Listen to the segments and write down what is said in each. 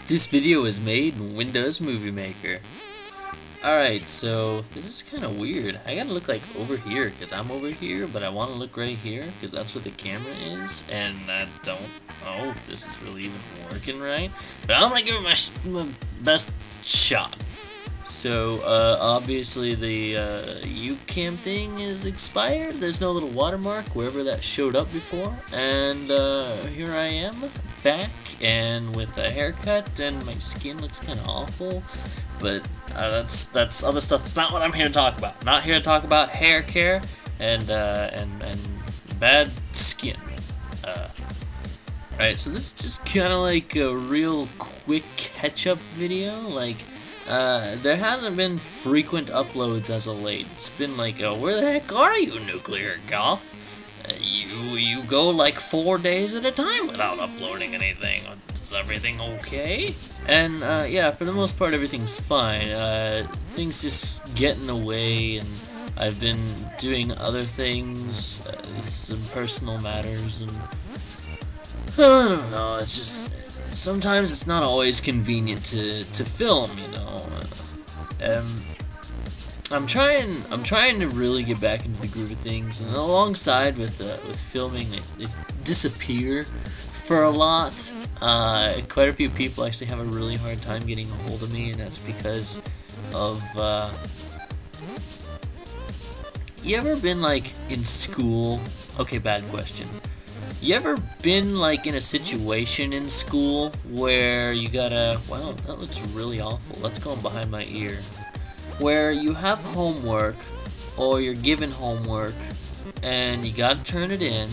This video is made in Windows Movie Maker. Alright, so this is kind of weird. I gotta look like over here because I'm over here, but I want to look right here because that's where the camera is, and I don't. Oh, this is really even working right. But I'm gonna give it my best shot. So obviously the UCam thing is expired. There's no little watermark wherever that showed up before, and here I am back and with a haircut, and my skin looks kind of awful, but that's other stuff. That's not what I'm here to talk about. I'm not here to talk about hair care and bad skin. Alright, so this is just kind of like a real quick catch-up video. Like, there hasn't been frequent uploads as of late. It's been like, where the heck are you, NuclearGoth? You go like 4 days at a time without uploading anything. Is everything okay? And yeah, for the most part, everything's fine. Things just get in the way, and I've been doing other things, some personal matters, and I don't know. It's just sometimes it's not always convenient to film, you know. I'm trying to really get back into the groove of things, and alongside with filming, it disappear for a lot. Quite a few people actually have a really hard time getting a hold of me, and that's because of you ever been like in school? Okay, bad question. You ever been like in a situation in school where you gotta, wow, that looks really awful. Let's go behind my ear. Where you have homework, or you're given homework, and you gotta turn it in,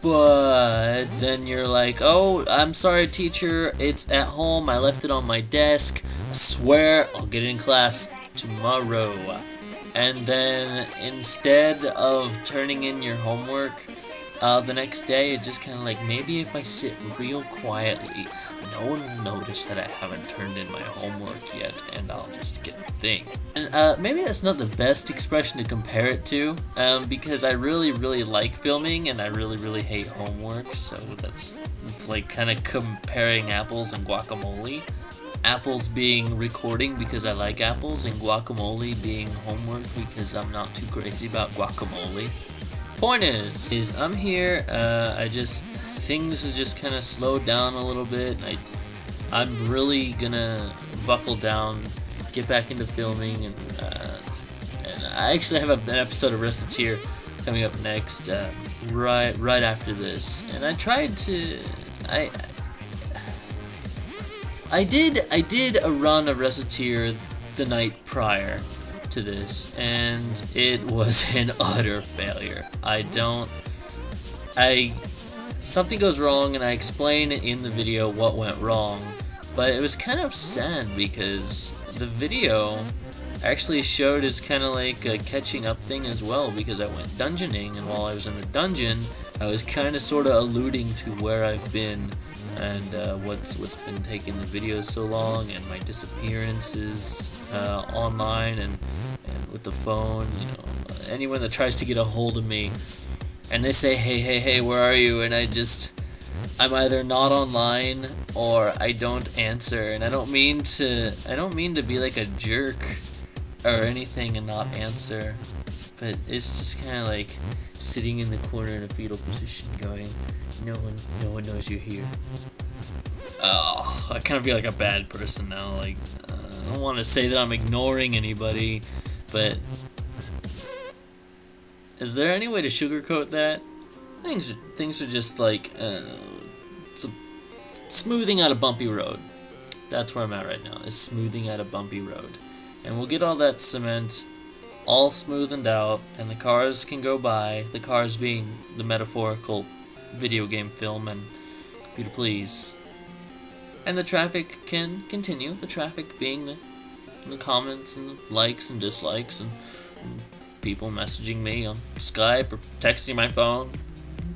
but then you're like, oh, I'm sorry teacher, it's at home, I left it on my desk, I swear I'll get it in class tomorrow. And then instead of turning in your homework the next day, it's just kind of like, maybe if I sit real quietly, no one will notice that I haven't turned in my homework yet, and I'll just get the thing. And maybe that's not the best expression to compare it to, because I really like filming, and I really hate homework, so it's like kind of comparing apples and guacamole. Apples being recording because I like apples, and guacamole being homework because I'm not too crazy about guacamole. Point is I'm here, things have just kind of slowed down a little bit. I'm really gonna buckle down, get back into filming, and I actually have an episode of Reciteer coming up next, right after this. And I tried to, I did a run of Reciteer the night prior to this, and it was an utter failure. Something goes wrong, and I explain in the video what went wrong, but it was kind of sad because the video actually showed as kind of like a catching up thing as well, because I went dungeoning, and while I was in the dungeon, I was kind of sort of alluding to where I've been, and what's been taking the videos so long, and my disappearances online, and with the phone, you know, anyone that tries to get a hold of me, and they say, hey, where are you? And I'm either not online or I don't answer. And I don't mean to be like a jerk or anything and not answer, but it's just kind of like sitting in the corner in a fetal position going, no one knows you're here. Oh, I kind of feel like a bad person now. Like, I don't want to say that I'm ignoring anybody, but is there any way to sugarcoat that? Things are just like smoothing out a bumpy road. That's where I'm at right now, is smoothing out a bumpy road. And we'll get all that cement all smoothened out, and the cars can go by, the cars being the metaphorical video game film and computer please. And the traffic can continue, the traffic being the comments and the likes and dislikes, and people messaging me on Skype or texting my phone,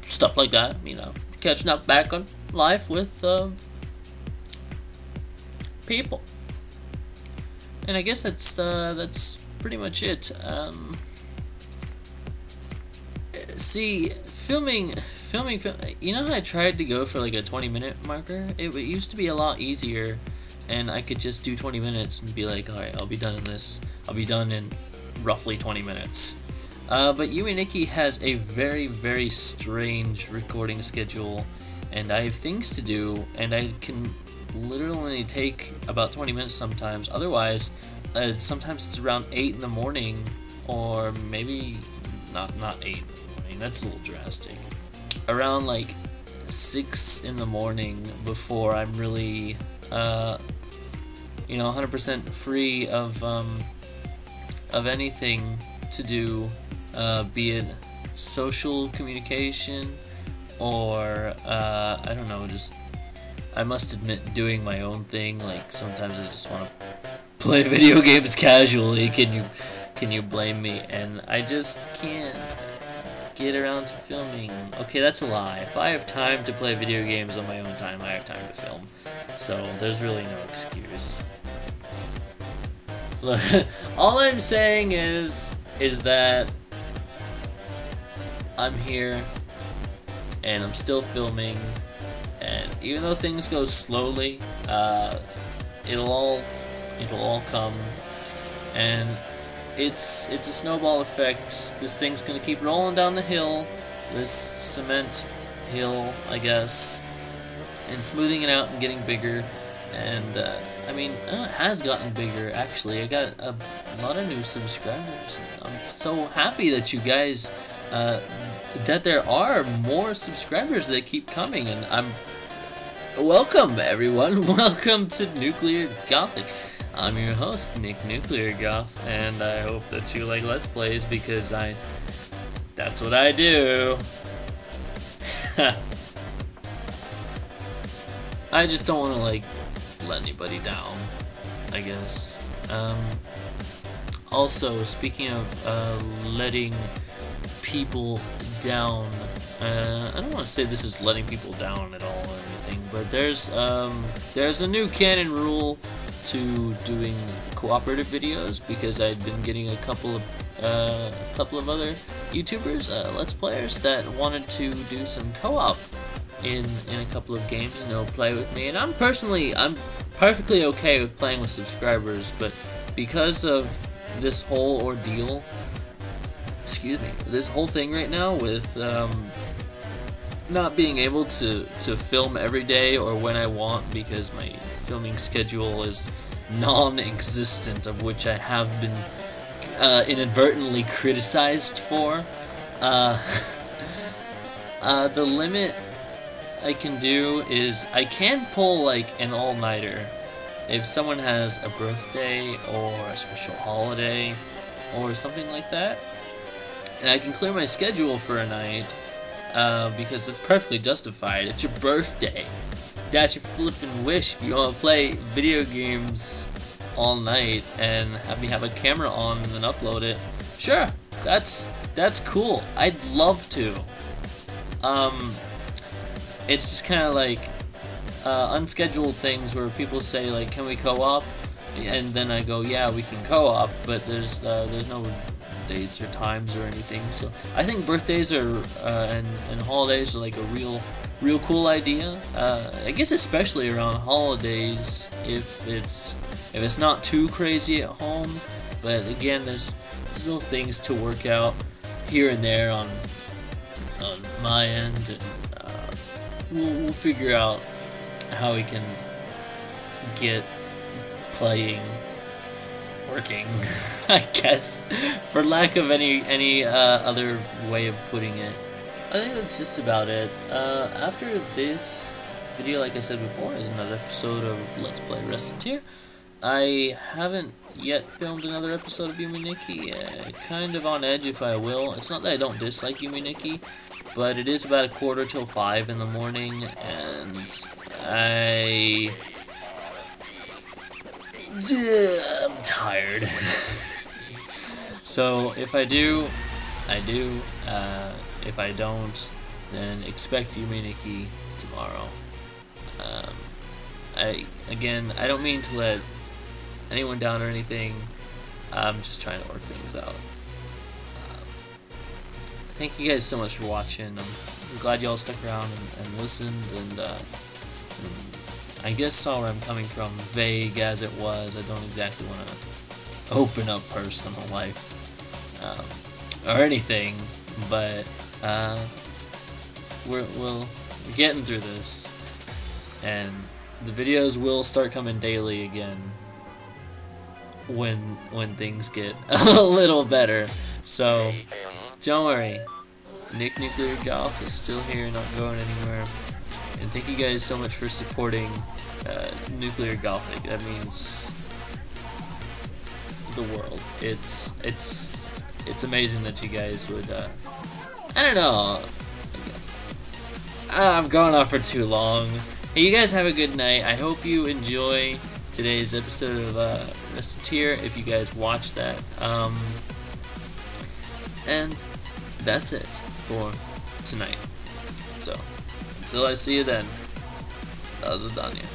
stuff like that, you know, catching up back on life with people. And I guess that's pretty much it. See, filming You know how I tried to go for like a 20-minute marker? It used to be a lot easier, and I could just do 20 minutes and be like, alright, I'll be done in this. I'll be done in roughly 20 minutes. But Yumi Nikki has a very, very strange recording schedule, and I have things to do, and I can literally take about 20 minutes sometimes. Otherwise, sometimes it's around 8 in the morning, or maybe not 8 in the morning. That's a little drastic. Around like 6 in the morning before I'm really, 100% free of anything to do, be it social communication or I don't know, just I must admit doing my own thing. Like sometimes I just want to play video games casually. Can you blame me? And I just can't get around to filming. Okay, that's a lie. If I have time to play video games on my own time, I have time to film. So there's really no excuse. All I'm saying is that I'm here and I'm still filming, and even though things go slowly, it'll all come, and it's a snowball effect. This thing's gonna keep rolling down the hill, this cement hill, I guess, and smoothing it out and getting bigger. And I mean, it has gotten bigger actually. I got a lot of new subscribers. I'm so happy that you guys, that there are more subscribers that keep coming, and welcome everyone. Welcome to Nuclear Gothic. I'm your host, Nick NuclearGoth, and I hope that you like Let's Plays, because that's what I do. I just don't want to like let anybody down, I guess. Also, speaking of letting people down, I don't want to say this is letting people down at all or anything, but there's a new canon rule to doing cooperative videos, because I'd been getting a couple of other YouTubers, Let's Players, that wanted to do some co-op in a couple of games, and they'll play with me. And I'm perfectly okay with playing with subscribers, but because of this whole ordeal, this whole thing right now with not being able to film every day or when I want, because my filming schedule is non-existent, of which I have been inadvertently criticized for. The limit I can do is I can pull like an all-nighter if someone has a birthday or a special holiday or something like that, and I can clear my schedule for a night, because it's perfectly justified. It's your birthday. That's your flippin' wish. If you want to play video games all night and have me have a camera on and then upload it, sure, that's cool. I'd love to. It's just kind of like unscheduled things where people say like, can we co-op? And then I go, yeah, we can co-op, but there's no dates or times or anything. So I think birthdays are and holidays are like a real cool idea. I guess especially around holidays, if it's not too crazy at home. But again, there's little things to work out here and there on my end, and we'll figure out how we can get playing working, I guess, for lack of any other way of putting it. I think that's just about it. After this video, like I said before, is another episode of Let's Play Reciteer. I haven't yet filmed another episode of Yumi Nikki. Kind of on edge if I will. It's not that I don't dislike Yumi Nikki, but it is about 4:45 in the morning, and I'm tired. So if I do, I do. If I don't, then expect Yumi Nikki tomorrow. I don't mean to let anyone down or anything. I'm just trying to work things out. Thank you guys so much for watching. I'm glad y'all stuck around and listened, and I guess saw where I'm coming from, vague as it was. I don't exactly want to open up personal life or anything, but we're getting through this, and the videos will start coming daily again when things get a little better. So don't worry, NuclearGoth is still here, not going anywhere. And thank you guys so much for supporting NuclearGothic. That means the world. It's amazing that you guys would. I don't know. I'm going off for too long. Hey, you guys have a good night. I hope you enjoy today's episode of Restateer, if you guys watch that. And that's it for tonight. So, until I see you then, das ist Daniel.